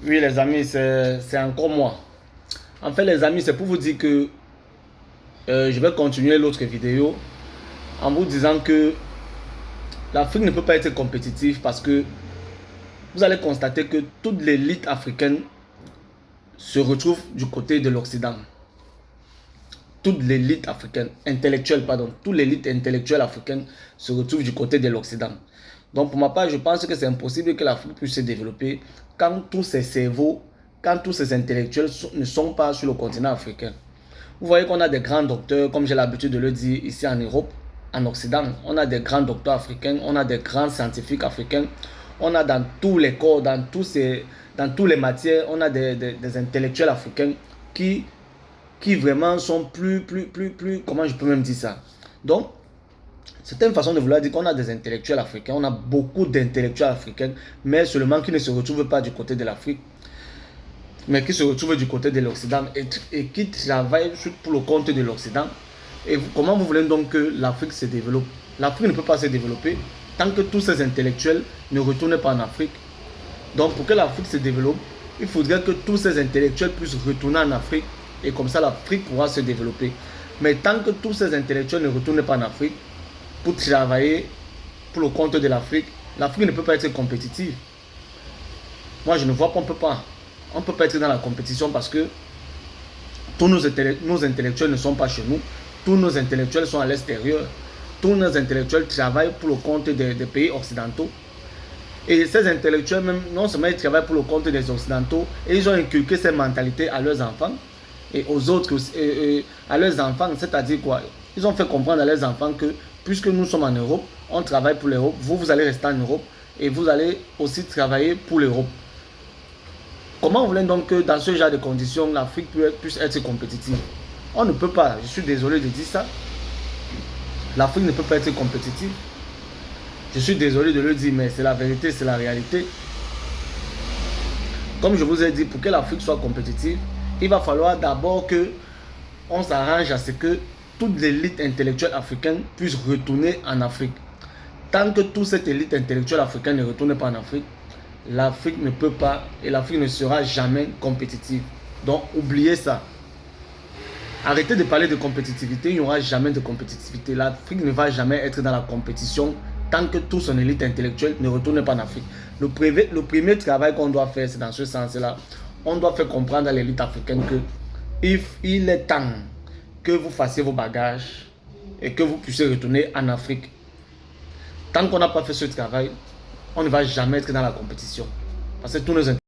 Oui, les amis, c'est encore moi. En fait, les amis, c'est pour vous dire que je vais continuer l'autre vidéo en vous disant que l'Afrique ne peut pas être compétitive parce que vous allez constater que toute l'élite africaine se retrouve du côté de l'Occident. Toute l'élite africaine, intellectuelle, pardon, toute l'élite intellectuelle africaine se retrouve du côté de l'Occident. Donc pour ma part, je pense que c'est impossible que l'Afrique puisse se développer quand tous ces cerveaux, quand tous ces intellectuels ne sont pas sur le continent africain. Vous voyez qu'on a des grands docteurs, comme j'ai l'habitude de le dire ici en Europe, en Occident. On a des grands docteurs africains, on a des grands scientifiques africains. On a dans tous les corps, dans toutes les matières, on a des intellectuels africains qui vraiment sont plus, comment je peux même dire ça. Donc, c'est une façon de vouloir dire qu'on a des intellectuels africains, on a beaucoup d'intellectuels africains, mais seulement qui ne se retrouvent pas du côté de l'Afrique, mais qui se retrouvent du côté de l'Occident et qui travaillent pour le compte de l'Occident. Et comment vous voulez donc que l'Afrique se développe? L'Afrique ne peut pas se développer tant que tous ces intellectuels ne retournent pas en Afrique. Donc pour que l'Afrique se développe, il faudrait que tous ces intellectuels puissent retourner en Afrique et comme ça l'Afrique pourra se développer. Mais tant que tous ces intellectuels ne retournent pas en Afrique pour travailler pour le compte de l'Afrique, l'Afrique ne peut pas être compétitive. Moi je ne vois qu'on ne peut pas. On ne peut pas être dans la compétition parce que tous nos intellectuels ne sont pas chez nous. Tous nos intellectuels sont à l'extérieur. Tous nos intellectuels travaillent pour le compte des pays occidentaux. Et ces intellectuels, même, non seulement ils travaillent pour le compte des occidentaux, et ils ont inculqué ces mentalités à leurs enfants et aux autres, à leurs enfants, c'est-à-dire quoi? Ils ont fait comprendre à leurs enfants que puisque nous sommes en Europe, on travaille pour l'Europe, vous allez rester en Europe et vous allez aussi travailler pour l'Europe. Comment vous voulez donc que dans ce genre de conditions, l'Afrique puisse être compétitive? On ne peut pas, je suis désolé de dire ça. L'Afrique ne peut pas être compétitive. Je suis désolé de le dire, mais c'est la vérité, c'est la réalité. Comme je vous ai dit, pour que l'Afrique soit compétitive, il va falloir d'abord que on s'arrange à ce que toute l'élite intellectuelle africaine puisse retourner en Afrique. Tant que toute cette élite intellectuelle africaine ne retourne pas en Afrique, l'Afrique ne peut pas et l'Afrique ne sera jamais compétitive. Donc oubliez ça. Arrêtez de parler de compétitivité, il n'y aura jamais de compétitivité. L'Afrique ne va jamais être dans la compétition tant que toute son élite intellectuelle ne retourne pas en Afrique. Le premier travail qu'on doit faire, c'est dans ce sens-là. On doit faire comprendre à l'élite africaine que il est temps que vous fassiez vos bagages et que vous puissiez retourner en Afrique. Tant qu'on n'a pas fait ce travail, on ne va jamais être dans la compétition. Parce que tous nos